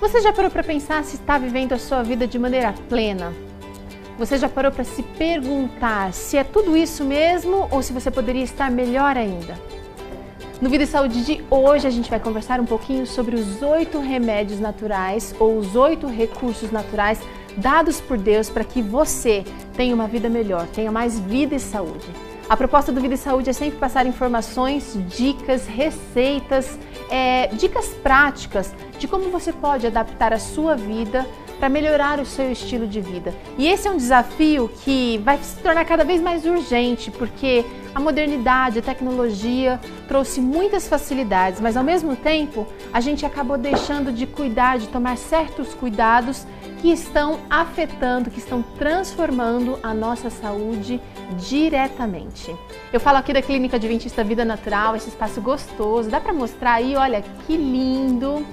Você já parou para pensar se está vivendo a sua vida de maneira plena? Você já parou para se perguntar se é tudo isso mesmo ou se você poderia estar melhor ainda? No Vida e Saúde de hoje a gente vai conversar um pouquinho sobre os 8 remédios naturais ou os 8 recursos naturais dados por Deus para que você tenha uma vida melhor, tenha mais vida e saúde. A proposta do Vida e Saúde é sempre passar informações, dicas, receitas, dicas práticas de como você pode adaptar a sua vida para melhorar o seu estilo de vida. E esse é um desafio que vai se tornar cada vez mais urgente, porque a modernidade, a tecnologia trouxe muitas facilidades, mas ao mesmo tempo a gente acabou deixando de cuidar, de tomar certos cuidados que estão afetando, que estão transformando a nossa saúde diretamente. Eu falo aqui da Clínica Adventista Vida Natural, esse espaço gostoso, dá para mostrar aí, olha que lindo.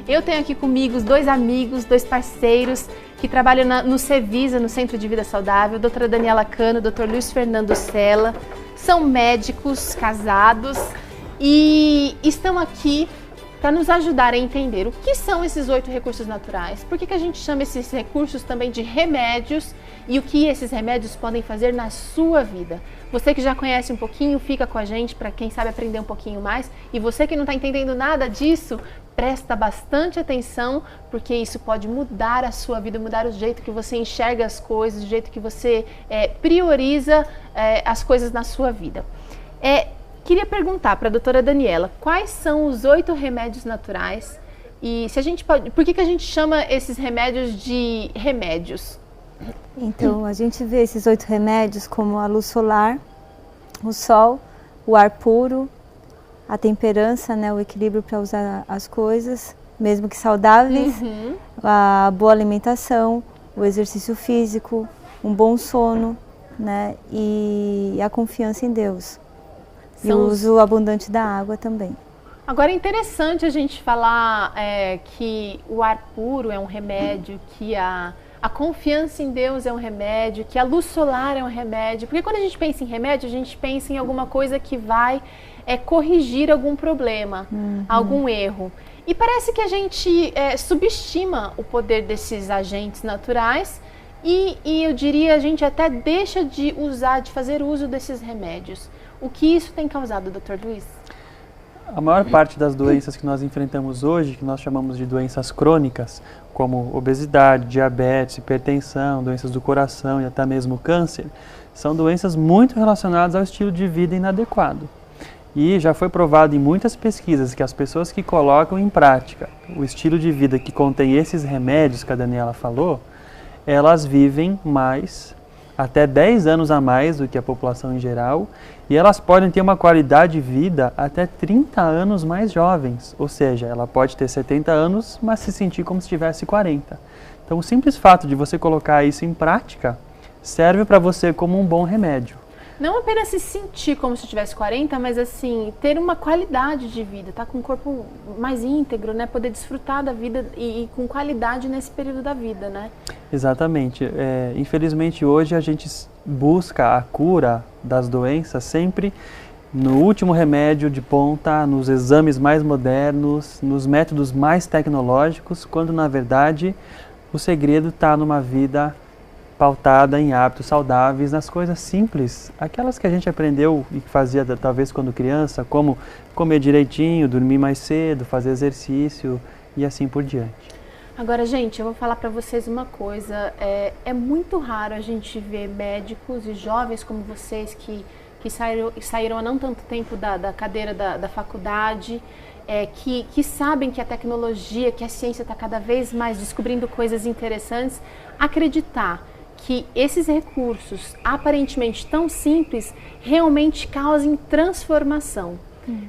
Eu tenho aqui comigo os 2 amigos, 2 parceiros que trabalham no Cevisa, no Centro de Vida Saudável, a doutora Daniela Cano, o doutor Luiz Fernando Sela, são médicos casados e estão aqui para nos ajudar a entender o que são esses 8 recursos naturais, por que a gente chama esses recursos também de remédios e o que esses remédios podem fazer na sua vida. Você que já conhece um pouquinho, fica com a gente para quem sabe aprender um pouquinho mais, e você que não está entendendo nada disso, presta bastante atenção, porque isso pode mudar a sua vida, mudar o jeito que você enxerga as coisas, o jeito que você prioriza as coisas na sua vida. Queria perguntar para a doutora Daniela, quais são os 8 remédios naturais e se a gente pode, por que a gente chama esses remédios de remédios? Então, a gente vê esses 8 remédios como a luz solar, o sol, o ar puro, a temperança, né, o equilíbrio para usar as coisas, mesmo que saudáveis, a boa alimentação, o exercício físico, um bom sono, né, e a confiança em Deus. E o uso abundante da água também. Agora é interessante a gente falar que o ar puro é um remédio, que a confiança em Deus é um remédio, que a luz solar é um remédio. Porque quando a gente pensa em remédio, a gente pensa em alguma coisa que vai corrigir algum problema, algum erro. E parece que a gente subestima o poder desses agentes naturais e eu diria a gente até deixa de usar, de fazer uso desses remédios. O que isso tem causado, Dr. Luiz? A maior parte das doenças que nós enfrentamos hoje, que nós chamamos de doenças crônicas, como obesidade, diabetes, hipertensão, doenças do coração e até mesmo câncer, são doenças muito relacionadas ao estilo de vida inadequado. E já foi provado em muitas pesquisas que as pessoas que colocam em prática o estilo de vida que contém esses remédios que a Daniela falou, elas vivem mais, até 10 anos a mais do que a população em geral, e elas podem ter uma qualidade de vida até 30 anos mais jovens, ou seja, ela pode ter 70 anos, mas se sentir como se tivesse 40. Então o simples fato de você colocar isso em prática serve para você como um bom remédio. Não apenas se sentir como se tivesse 40, mas assim, ter uma qualidade de vida, tá com o corpo mais íntegro, né? Poder desfrutar da vida e com qualidade nesse período da vida, né? Exatamente. Infelizmente hoje a gente busca a cura das doenças sempre no último remédio de ponta, nos exames mais modernos, nos métodos mais tecnológicos, quando na verdade o segredo está numa vida pautada em hábitos saudáveis, nas coisas simples, aquelas que a gente aprendeu e fazia talvez quando criança, como comer direitinho, dormir mais cedo, fazer exercício e assim por diante. Agora, gente, eu vou falar para vocês uma coisa, é muito raro a gente ver médicos e jovens como vocês que saíram há não tanto tempo da cadeira da faculdade, que sabem que a tecnologia, que a ciência está cada vez mais descobrindo coisas interessantes, acreditar que esses recursos aparentemente tão simples realmente causem transformação.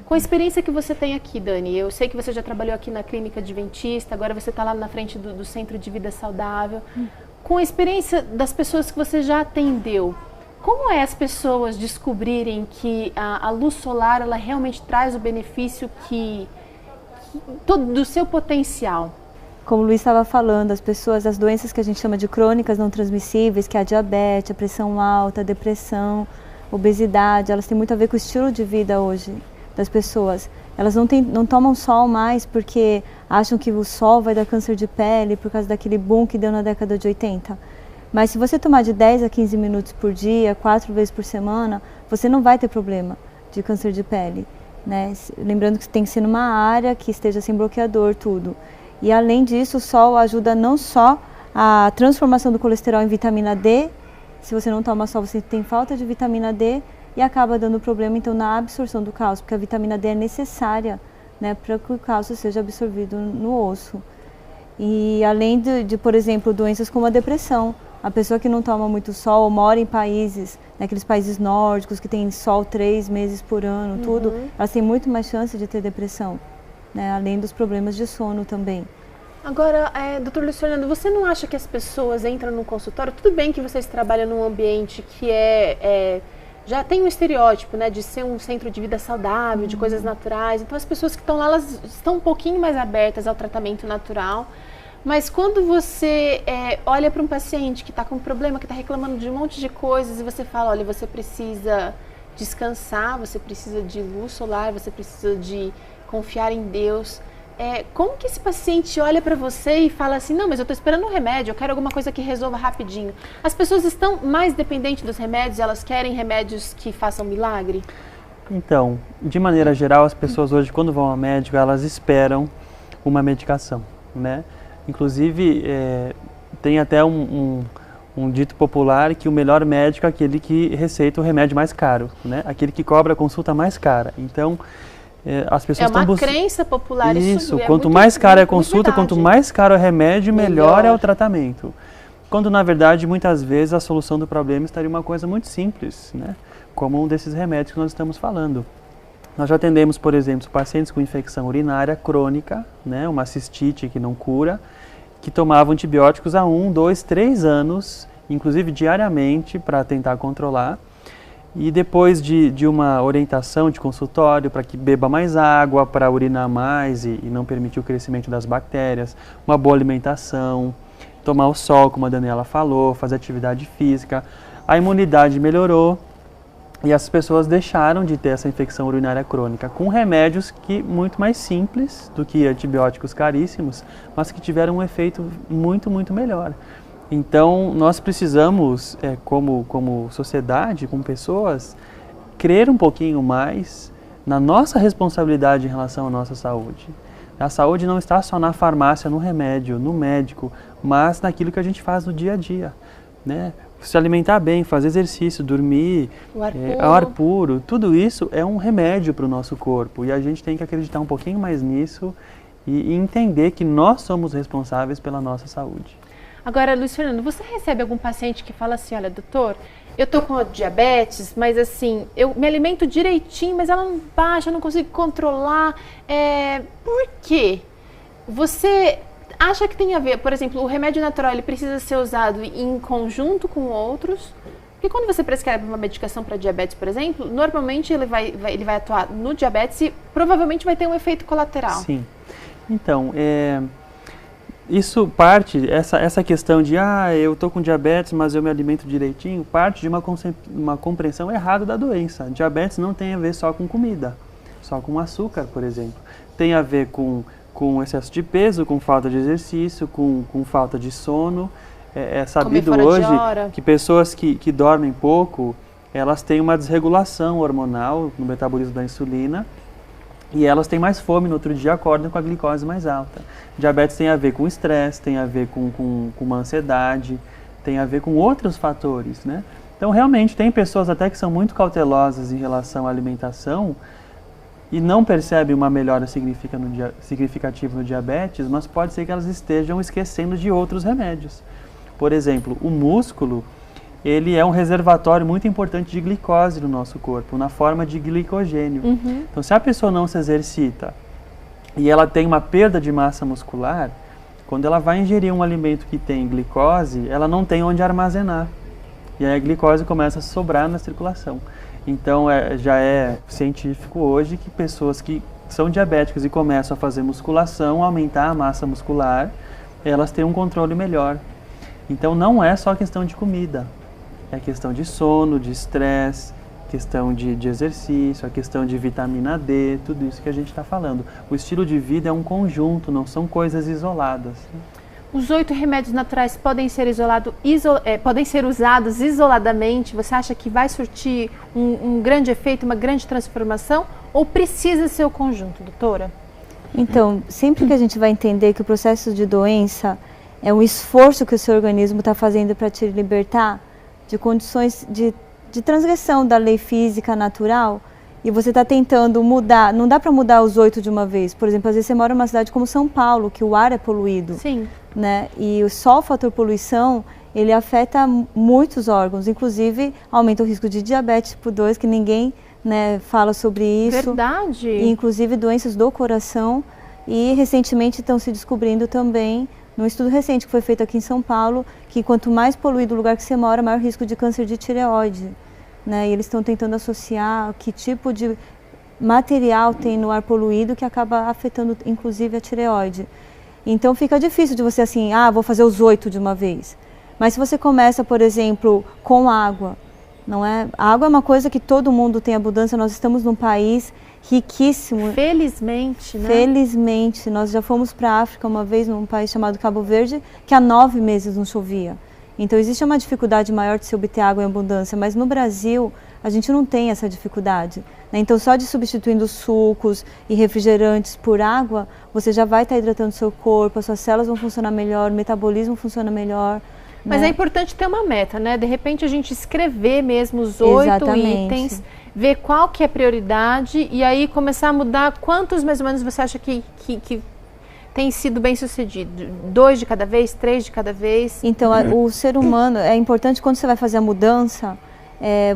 Com a experiência que você tem aqui, Dani, eu sei que você já trabalhou aqui na Clínica Adventista, agora você está lá na frente do Centro de Vida Saudável. Com a experiência das pessoas que você já atendeu, como é as pessoas descobrirem que a luz solar ela realmente traz o benefício todo do seu potencial? Como o Luiz estava falando, as doenças que a gente chama de crônicas não transmissíveis, que é a diabetes, a pressão alta, a depressão, obesidade, elas têm muito a ver com o estilo de vida hoje. das pessoas. Elas não tomam sol mais porque acham que o sol vai dar câncer de pele por causa daquele boom que deu na década de 80. Mas se você tomar de 10 a 15 minutos por dia, 4 vezes por semana, você não vai ter problema de câncer de pele, né? Lembrando que tem que ser numa área que esteja sem bloqueador, tudo. E além disso, o sol ajuda não só a transformação do colesterol em vitamina D. Se você não toma sol, você tem falta de vitamina D e acaba dando problema então na absorção do cálcio, porque a vitamina D é necessária, né, para que o cálcio seja absorvido no osso. E além de, por exemplo, doenças como a depressão. A pessoa que não toma muito sol, mora em países, naqueles países nórdicos que tem sol 3 meses por ano, tudo, elas têm muito mais chance de ter depressão, né, além dos problemas de sono também. Agora, doutor Luiz Fernando, você não acha que as pessoas entram no consultório, tudo bem que vocês trabalham num ambiente que já tem um estereótipo, né, de ser um centro de vida saudável, de coisas naturais, então as pessoas que estão lá, elas estão um pouquinho mais abertas ao tratamento natural, mas quando você olha para um paciente que está com um problema, que está reclamando de um monte de coisas e você fala, olha, você precisa descansar, você precisa de luz solar, você precisa de confiar em Deus, como que esse paciente olha para você e fala assim, não, mas eu estou esperando um remédio, eu quero alguma coisa que resolva rapidinho. As pessoas estão mais dependentes dos remédios, elas querem remédios que façam milagre? Então, de maneira geral, as pessoas hoje, quando vão ao médico, elas esperam uma medicação, né? Inclusive, tem até um dito popular que o melhor médico é aquele que receita o remédio mais caro, né? Aquele que cobra a consulta mais cara. Então, as pessoas estão buscando... É uma crença popular isso. Quanto mais cara é a consulta, quanto mais caro é o remédio, melhor é o tratamento. Quando, na verdade, muitas vezes a solução do problema estaria uma coisa muito simples, né? Como um desses remédios que nós estamos falando. Nós já atendemos, por exemplo, pacientes com infecção urinária crônica, né, uma cistite que não cura, que tomavam antibióticos há 1, 2, 3 anos, inclusive diariamente, para tentar controlar. E depois de uma orientação de consultório para que beba mais água, para urinar mais e não permitir o crescimento das bactérias, uma boa alimentação, tomar o sol, como a Daniela falou, fazer atividade física, a imunidade melhorou. E as pessoas deixaram de ter essa infecção urinária crônica com remédios muito mais simples do que antibióticos caríssimos, mas que tiveram um efeito muito, muito melhor. Então, nós precisamos, como sociedade, como pessoas, crer um pouquinho mais na nossa responsabilidade em relação à nossa saúde. A saúde não está só na farmácia, no remédio, no médico, mas naquilo que a gente faz no dia a dia, né? Se alimentar bem, fazer exercício, dormir, ao ar puro, tudo isso é um remédio para o nosso corpo e a gente tem que acreditar um pouquinho mais nisso e entender que nós somos responsáveis pela nossa saúde. Agora, Luiz Fernando, você recebe algum paciente que fala assim, olha, doutor, eu tô com diabetes, mas assim, eu me alimento direitinho, mas ela não baixa, eu não consigo controlar, por quê? Você... acha que tem a ver, por exemplo, o remédio natural ele precisa ser usado em conjunto com outros? Porque quando você prescreve uma medicação para diabetes, por exemplo, normalmente ele vai atuar no diabetes e provavelmente vai ter um efeito colateral. Sim. Então, isso parte, essa questão de, eu estou com diabetes, mas eu me alimento direitinho, parte de uma compreensão errada da doença. Diabetes não tem a ver só com comida, só com açúcar, por exemplo. Tem a ver com excesso de peso, com falta de exercício, com falta de sono. É sabido hoje que pessoas que dormem pouco, elas têm uma desregulação hormonal no metabolismo da insulina e elas têm mais fome no outro dia, acordam com a glicose mais alta. Diabetes tem a ver com estresse, tem a ver com uma ansiedade, tem a ver com outros fatores, né? Então, realmente, tem pessoas até que são muito cautelosas em relação à alimentação e não percebem uma melhora significativa no diabetes, mas pode ser que elas estejam esquecendo de outros remédios. Por exemplo, o músculo, ele é um reservatório muito importante de glicose no nosso corpo, na forma de glicogênio. Então, se a pessoa não se exercita e ela tem uma perda de massa muscular, quando ela vai ingerir um alimento que tem glicose, ela não tem onde armazenar. E aí a glicose começa a sobrar na circulação. Então, já é científico hoje que pessoas que são diabéticas e começam a fazer musculação, aumentar a massa muscular, elas têm um controle melhor. Então, não é só questão de comida, é questão de sono, de estresse, questão de exercício, a questão de vitamina D, tudo isso que a gente está falando. O estilo de vida é um conjunto, não são coisas isoladas. Os 8 remédios naturais podem ser, podem ser usados isoladamente? Você acha que vai surtir um grande efeito, uma grande transformação? Ou precisa ser o conjunto, doutora? Então, sempre que a gente vai entender que o processo de doença é um esforço que o seu organismo está fazendo para te libertar de condições de transgressão da lei física natural, e você está tentando mudar, não dá para mudar os 8 de uma vez. Por exemplo, às vezes você mora numa cidade como São Paulo, que o ar é poluído. Sim. Né? E só o fator poluição, ele afeta muitos órgãos, inclusive aumenta o risco de diabetes tipo 2, que ninguém, né, fala sobre isso. Verdade. E, inclusive doenças do coração. E recentemente estão se descobrindo também, num estudo recente que foi feito aqui em São Paulo, que quanto mais poluído o lugar que você mora, maior risco de câncer de tireoide. Né? E eles estão tentando associar que tipo de material tem no ar poluído que acaba afetando inclusive a tireoide. Então fica difícil de você assim, vou fazer os 8 de uma vez. Mas se você começa, por exemplo, com água, não é? A água é uma coisa que todo mundo tem abundância, nós estamos num país riquíssimo. Felizmente, né? Felizmente, nós já fomos para a África uma vez, num país chamado Cabo Verde, que há 9 meses não chovia. Então existe uma dificuldade maior de se obter água em abundância, mas no Brasil a gente não tem essa dificuldade. Né? Então só de substituindo sucos e refrigerantes por água, você já vai estar hidratando seu corpo, as suas células vão funcionar melhor, o metabolismo funciona melhor. Mas né? É importante ter uma meta, né? De repente a gente escrever mesmo os 8 itens, ver qual que é a prioridade e aí começar a mudar. Quantos mais ou menos você acha que tem sido bem sucedido? 2 de cada vez, 3 de cada vez? Então, o ser humano, é importante quando você vai fazer a mudança,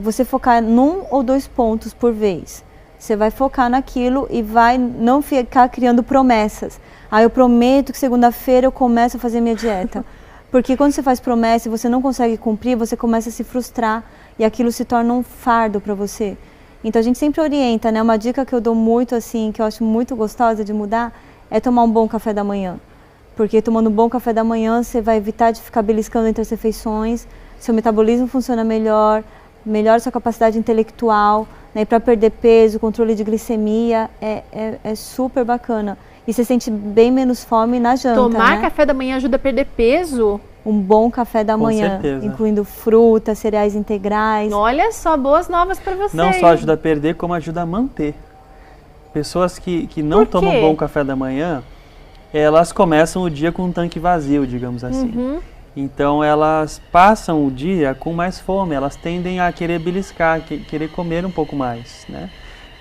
você focar num ou 2 pontos por vez. Você vai focar naquilo e vai não ficar criando promessas. Eu prometo que segunda-feira eu começo a fazer minha dieta. Porque quando você faz promessa e você não consegue cumprir, você começa a se frustrar e aquilo se torna um fardo para você. Então a gente sempre orienta, né? Uma dica que eu dou muito assim, que eu acho muito gostosa de mudar, é tomar um bom café da manhã. Porque tomando um bom café da manhã, você vai evitar de ficar beliscando entre as refeições, seu metabolismo funciona melhor, melhora sua capacidade intelectual, né? E para perder peso, controle de glicemia, é super bacana. E você sente bem menos fome na janta, Tomar café da manhã ajuda a perder peso? Um bom café da manhã, incluindo frutas, cereais integrais. Olha só, boas novas para você. Não só ajuda a perder, como ajuda a manter. Pessoas que não tomam bom café da manhã, elas começam o dia com um tanque vazio, digamos assim. Uhum. Então elas passam o dia com mais fome, elas tendem a querer beliscar, querer comer um pouco mais, né?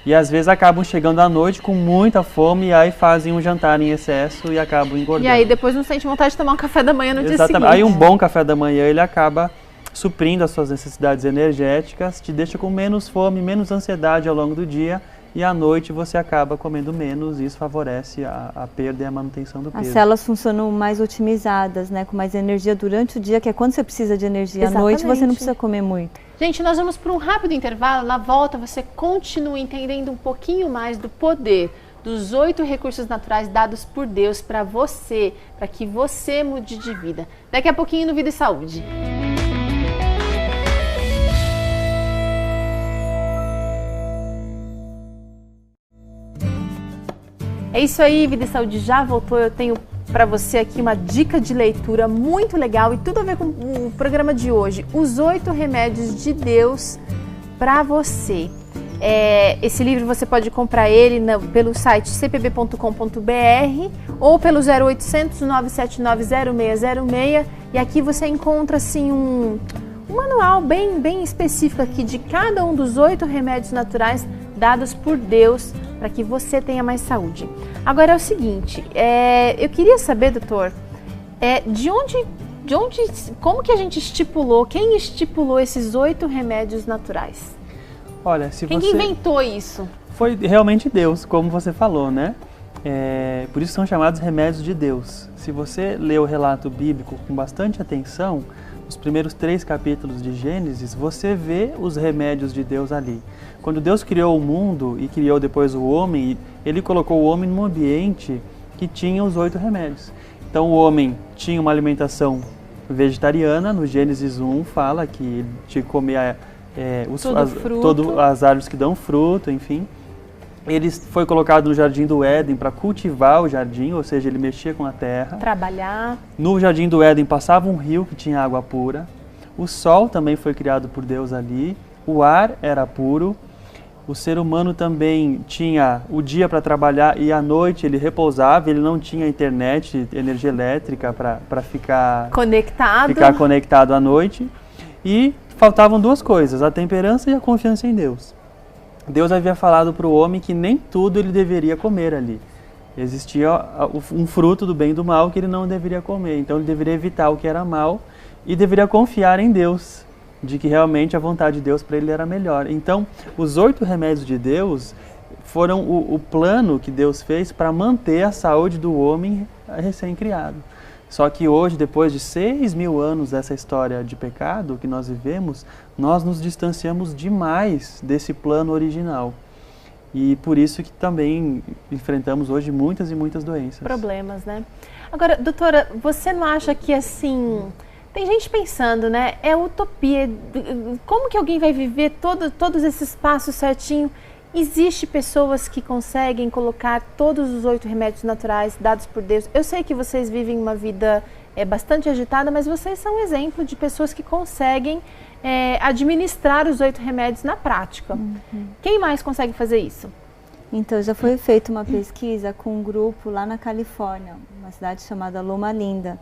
E às vezes acabam chegando à noite com muita fome e aí fazem um jantar em excesso e acabam engordando. E aí depois não sente vontade de tomar um café da manhã no dia seguinte. Aí um bom café da manhã ele acaba suprindo as suas necessidades energéticas, te deixa com menos fome, menos ansiedade ao longo do dia e à noite você acaba comendo menos e isso favorece a perda e a manutenção do peso. As células funcionam mais otimizadas, né, com mais energia durante o dia, que é quando você precisa de energia. Exatamente. À noite você não precisa comer muito. Gente, nós vamos para um rápido intervalo. Na volta você continua entendendo um pouquinho mais do poder dos 8 recursos naturais dados por Deus para você, para que você mude de vida. Daqui a pouquinho no Vida e Saúde. É isso aí, Vida e Saúde já voltou. Eu tenho para você aqui uma dica de leitura muito legal e tudo a ver com o programa de hoje. Os 8 remédios de Deus para você. Esse livro você pode comprar ele pelo site cpb.com.br ou pelo 0800 979 0606 e aqui você encontra assim um manual bem específico aqui de cada um dos 8 remédios naturais dados por Deus para que você tenha mais saúde. Agora é o seguinte, eu queria saber, doutor, como que a gente estipulou, quem estipulou esses 8 remédios naturais? Olha, Quem que inventou isso? Foi realmente Deus, como você falou, né? Por isso são chamados remédios de Deus. Se você lê o relato bíblico com bastante atenção, os primeiros 3 capítulos de Gênesis, você vê os remédios de Deus ali. Quando Deus criou o mundo e criou depois o homem, Ele colocou o homem num ambiente que tinha os 8 remédios. Então o homem tinha uma alimentação vegetariana, no Gênesis 1 fala que ele tinha que comer as árvores que dão fruto, enfim. Ele foi colocado no Jardim do Éden para cultivar o jardim, ou seja, ele mexia com a terra. Trabalhar. No Jardim do Éden passava um rio que tinha água pura. O sol também foi criado por Deus ali. O ar era puro. O ser humano também tinha o dia para trabalhar e à noite ele repousava. Ele não tinha internet, energia elétrica para ficar conectado à noite. E faltavam duas coisas, a temperança e a confiança em Deus. Deus havia falado para o homem que nem tudo ele deveria comer ali. Existia um fruto do bem e do mal que ele não deveria comer. Então ele deveria evitar o que era mal e deveria confiar em Deus, de que realmente a vontade de Deus para ele era melhor. Então, os 8 remédios de Deus foram o plano que Deus fez para manter a saúde do homem recém-criado. Só que hoje, depois de 6.000 anos dessa história de pecado que nós vivemos, nós nos distanciamos demais desse plano original. E por isso que também enfrentamos hoje muitas e muitas doenças. Problemas, né? Agora, doutora, você não acha que assim... Tem gente pensando, né? É utopia. Como que alguém vai viver todos esses passos certinho? Existem pessoas que conseguem colocar todos os 8 remédios naturais dados por Deus. Eu sei que vocês vivem uma vida bastante agitada, mas vocês são um exemplo de pessoas que conseguem administrar os 8 remédios na prática. Uhum. Quem mais consegue fazer isso? Então, já foi feita uma pesquisa com um grupo lá na Califórnia, uma cidade chamada Loma Linda.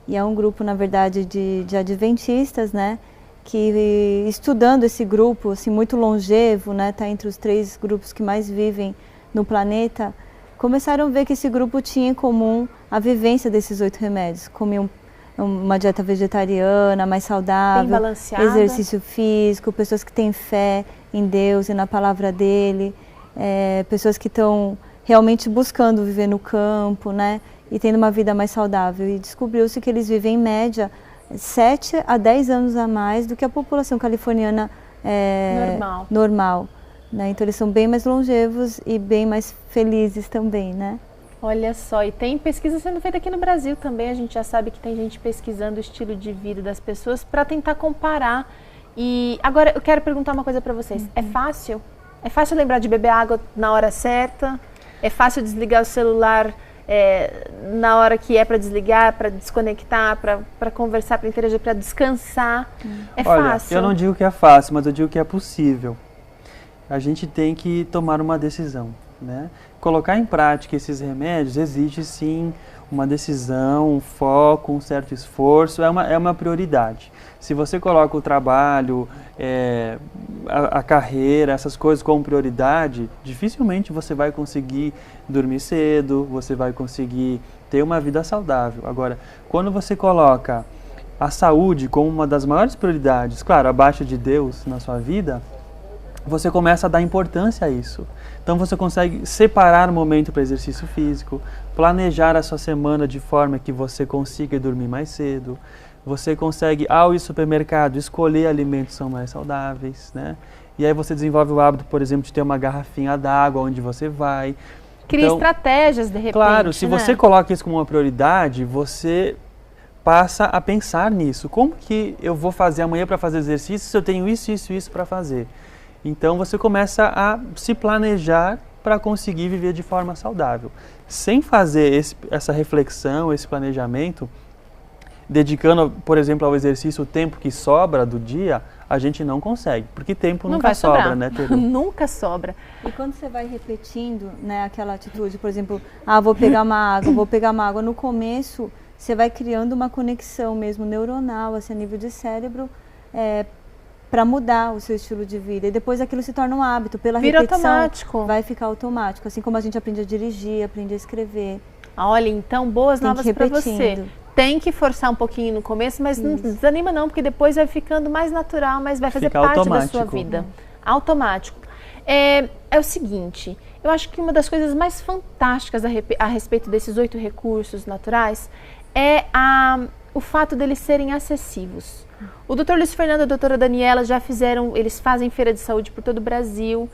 E é um grupo, na verdade, de adventistas, né? Que estudando esse grupo, assim, muito longevo, né, tá entre os 3 grupos que mais vivem no planeta, começaram a ver que esse grupo tinha em comum a vivência desses 8 remédios. Comiam uma dieta vegetariana, mais saudável, bem balanceada, exercício físico, pessoas que têm fé em Deus e na palavra dele, pessoas que estão realmente buscando viver no campo, né, e tendo uma vida mais saudável. E descobriu-se que eles vivem em média 7 a 10 anos a mais do que a população californiana normal, né? Então eles são bem mais longevos e bem mais felizes também, né? Olha só, e tem pesquisa sendo feita aqui no Brasil também. A gente já sabe que tem gente pesquisando o estilo de vida das pessoas para tentar comparar. E agora eu quero perguntar uma coisa para vocês. É fácil? É fácil lembrar de beber água na hora certa? É fácil desligar o celular na hora que é para desligar, para desconectar, para conversar, para interagir, para descansar? É fácil? Eu não digo que é fácil, mas eu digo que é possível. A gente tem que tomar uma decisão, né? Colocar em prática esses remédios exige sim uma decisão, um foco, um certo esforço, é uma prioridade. Se você coloca o trabalho, a carreira, essas coisas como prioridade, dificilmente você vai conseguir dormir cedo, você vai conseguir ter uma vida saudável. Agora, quando você coloca a saúde como uma das maiores prioridades, claro, abaixo de Deus na sua vida, você começa a dar importância a isso. Então você consegue separar um momento para exercício físico, planejar a sua semana de forma que você consiga dormir mais cedo. Você consegue, ao ir ao supermercado, escolher alimentos que são mais saudáveis, né? E aí você desenvolve o hábito, por exemplo, de ter uma garrafinha d'água onde você vai. Cria estratégias, de repente, claro, se você coloca isso como uma prioridade, você passa a pensar nisso. Como que eu vou fazer amanhã para fazer exercício se eu tenho isso para fazer? Então você começa a se planejar para conseguir viver de forma saudável. Sem fazer essa reflexão, esse planejamento, dedicando, por exemplo, ao exercício o tempo que sobra do dia, a gente não consegue, porque tempo nunca sobra, né, Teru? Nunca sobra. E quando você vai repetindo, né, aquela atitude, por exemplo, vou pegar uma água, no começo você vai criando uma conexão mesmo neuronal, assim, a nível de cérebro, para mudar o seu estilo de vida. E depois aquilo se torna um hábito, pela repetição. Vira automático. Vai ficar automático, assim como a gente aprende a dirigir, aprende a escrever. Olha, então, boas novas para você. Tem que forçar um pouquinho no começo, mas não desanima não, porque depois vai ficando mais natural, mas vai fazer parte da sua vida. Automático. É o seguinte, eu acho que uma das coisas mais fantásticas a respeito desses 8 recursos naturais é o fato deles serem acessíveis. O Dr. Luiz Fernando e a doutora Daniela eles fazem feira de saúde por todo o Brasil,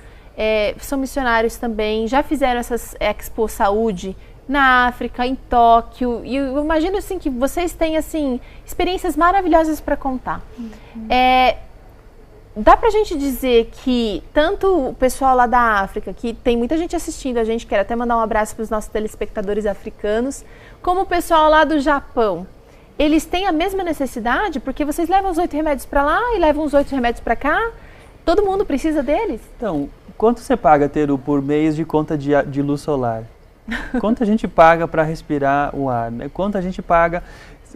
são missionários também, já fizeram essas Expo Saúde na África, em Tóquio, e eu imagino assim que vocês têm assim experiências maravilhosas para contar. dá pra gente dizer que tanto o pessoal lá da África, que tem muita gente assistindo a gente, quero até mandar um abraço para os nossos telespectadores africanos, como o pessoal lá do Japão, eles têm a mesma necessidade? Porque vocês levam os 8 remédios para lá e levam os 8 remédios para cá? Todo mundo precisa deles? Então, quanto você paga, Teru, por mês de conta de luz solar? Quanto a gente paga para respirar o ar? Né? Quanto a gente paga?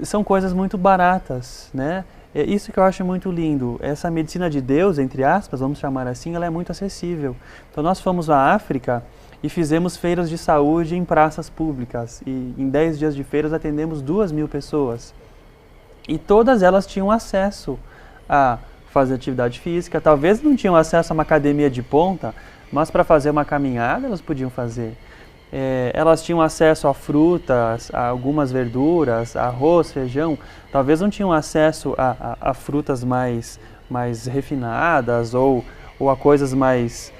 São coisas muito baratas, né? É isso que eu acho muito lindo. Essa medicina de Deus, entre aspas, vamos chamar assim, ela é muito acessível. Então nós fomos à África e fizemos feiras de saúde em praças públicas. E em 10 dias de feiras atendemos 2.000 pessoas. E todas elas tinham acesso a fazer atividade física. Talvez não tinham acesso a uma academia de ponta, mas para fazer uma caminhada elas podiam fazer. Elas tinham acesso a frutas, a algumas verduras, arroz, feijão. Talvez não tinham acesso a frutas mais refinadas ou a coisas mais...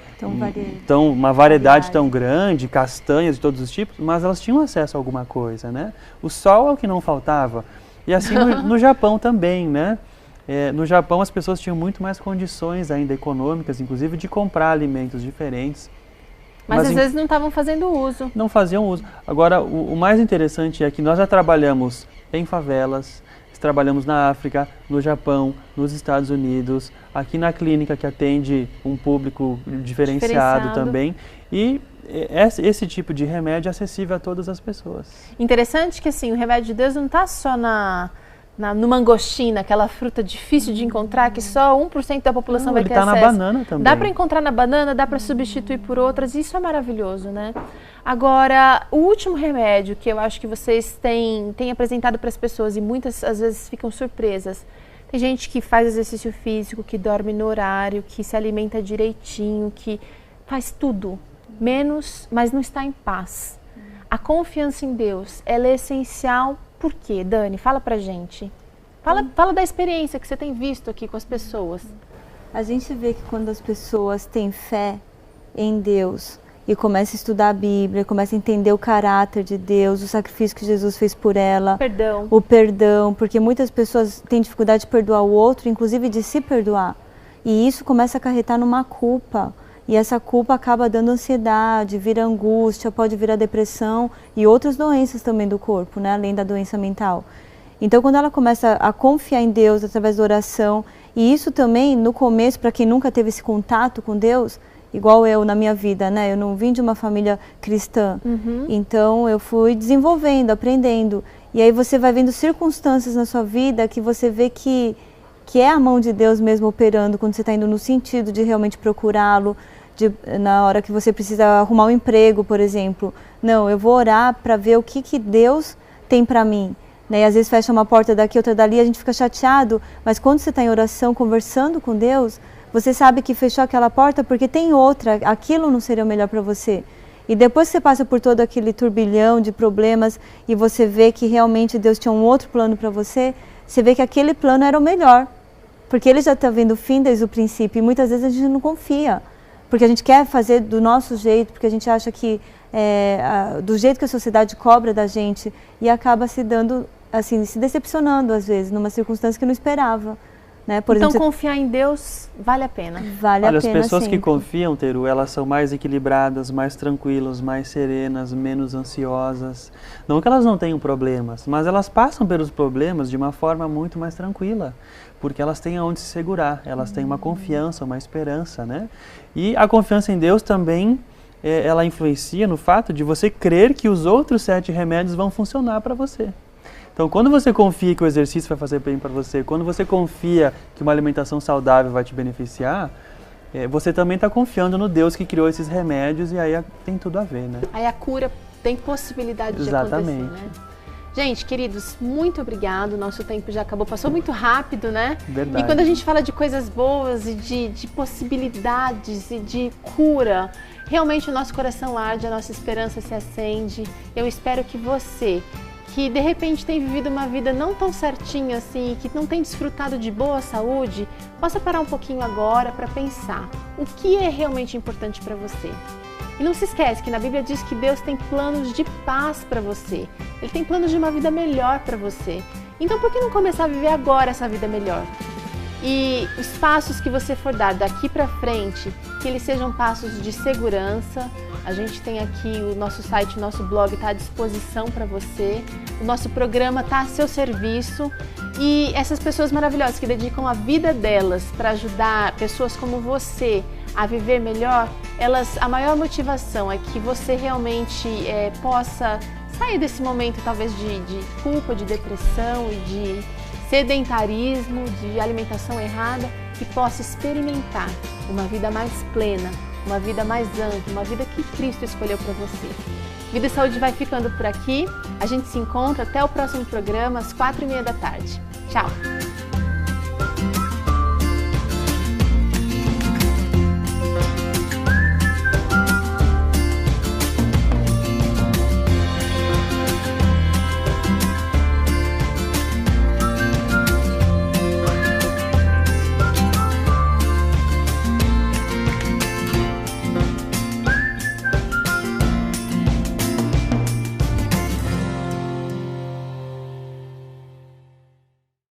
uma variedade tão grande, castanhas de todos os tipos, mas elas tinham acesso a alguma coisa, né? O sol é o que não faltava. E assim no Japão também, né? No Japão as pessoas tinham muito mais condições ainda econômicas, inclusive de comprar alimentos diferentes. Mas às vezes não estavam fazendo uso. Não faziam uso. Agora, o mais interessante é que nós já trabalhamos em favelas, trabalhamos na África, no Japão, nos Estados Unidos, aqui na clínica que atende um público diferenciado também. E esse tipo de remédio é acessível a todas as pessoas. Interessante que assim, o remédio de Deus não está só no mangostina, aquela fruta difícil de encontrar, que só 1% da população vai ter acesso. Ele está na banana também. Dá para encontrar na banana, dá para substituir por outras, isso é maravilhoso, né? Agora, o último remédio que eu acho que vocês têm apresentado para as pessoas e muitas às vezes ficam surpresas. Tem gente que faz exercício físico, que dorme no horário, que se alimenta direitinho, que faz tudo, menos, mas não está em paz. A confiança em Deus, ela é essencial. Por quê, Dani? Fala pra gente. Fala da experiência que você tem visto aqui com as pessoas. A gente vê que quando as pessoas têm fé em Deus e começam a estudar a Bíblia, começam a entender o caráter de Deus, o sacrifício que Jesus fez por ela, o perdão, porque muitas pessoas têm dificuldade de perdoar o outro, inclusive de se perdoar. E isso começa a acarretar numa culpa. E essa culpa acaba dando ansiedade, vira angústia, pode virar depressão e outras doenças também do corpo, né? Além da doença mental. Então, quando ela começa a confiar em Deus através da oração, e isso também, no começo, para quem nunca teve esse contato com Deus, igual eu na minha vida, né? Eu não vim de uma família cristã. Então, eu fui desenvolvendo, aprendendo. E aí você vai vendo circunstâncias na sua vida que você vê que é a mão de Deus mesmo operando quando você está indo no sentido de realmente procurá-lo, na hora que você precisa arrumar um emprego, por exemplo. Não, eu vou orar para ver o que Deus tem para mim. Né? E às vezes fecha uma porta daqui, outra dali, a gente fica chateado, mas quando você está em oração, conversando com Deus, você sabe que fechou aquela porta porque tem outra, aquilo não seria o melhor para você. E depois que você passa por todo aquele turbilhão de problemas e você vê que realmente Deus tinha um outro plano para você, você vê que aquele plano era o melhor. Porque Ele já está vendo o fim desde o princípio e muitas vezes a gente não confia. Porque a gente quer fazer do nosso jeito, porque a gente acha que do jeito que a sociedade cobra da gente e acaba se decepcionando às vezes, numa circunstância que não esperava. Né? Por então exemplo, confiar em Deus vale a pena? Vale a pena sempre. As pessoas sempre. Que confiam, Teru, elas são mais equilibradas, mais tranquilas, mais serenas, menos ansiosas. Não que elas não tenham problemas, mas elas passam pelos problemas de uma forma muito mais tranquila. Porque elas têm aonde se segurar, elas têm uma confiança, uma esperança, né? E a confiança em Deus também, ela influencia no fato de você crer que os outros 7 remédios vão funcionar para você. Então, quando você confia que o exercício vai fazer bem para você, quando você confia que uma alimentação saudável vai te beneficiar, você também está confiando no Deus que criou esses remédios e aí tem tudo a ver, né? Aí a cura tem possibilidade de acontecer, né? Gente, queridos, muito obrigado. Nosso tempo já acabou, passou muito rápido, né? Verdade. E quando a gente fala de coisas boas e de possibilidades e de cura, realmente o nosso coração arde, a nossa esperança se acende. Eu espero que você, que de repente tem vivido uma vida não tão certinha assim, que não tem desfrutado de boa saúde, possa parar um pouquinho agora para pensar o que é realmente importante para você. E não se esquece que na Bíblia diz que Deus tem planos de paz para você. Ele tem planos de uma vida melhor para você. Então por que não começar a viver agora essa vida melhor? E os passos que você for dar daqui para frente, que eles sejam passos de segurança. A gente tem aqui o nosso site, o nosso blog está à disposição para você. O nosso programa está a seu serviço. E essas pessoas maravilhosas que dedicam a vida delas para ajudar pessoas como você a viver melhor, a maior motivação é que você realmente possa sair desse momento talvez de culpa, de depressão e de sedentarismo, de alimentação errada, e possa experimentar uma vida mais plena, uma vida mais ampla, uma vida que Cristo escolheu para você. Vida e Saúde vai ficando por aqui. A gente se encontra até o próximo programa às 4h30 da tarde. Tchau!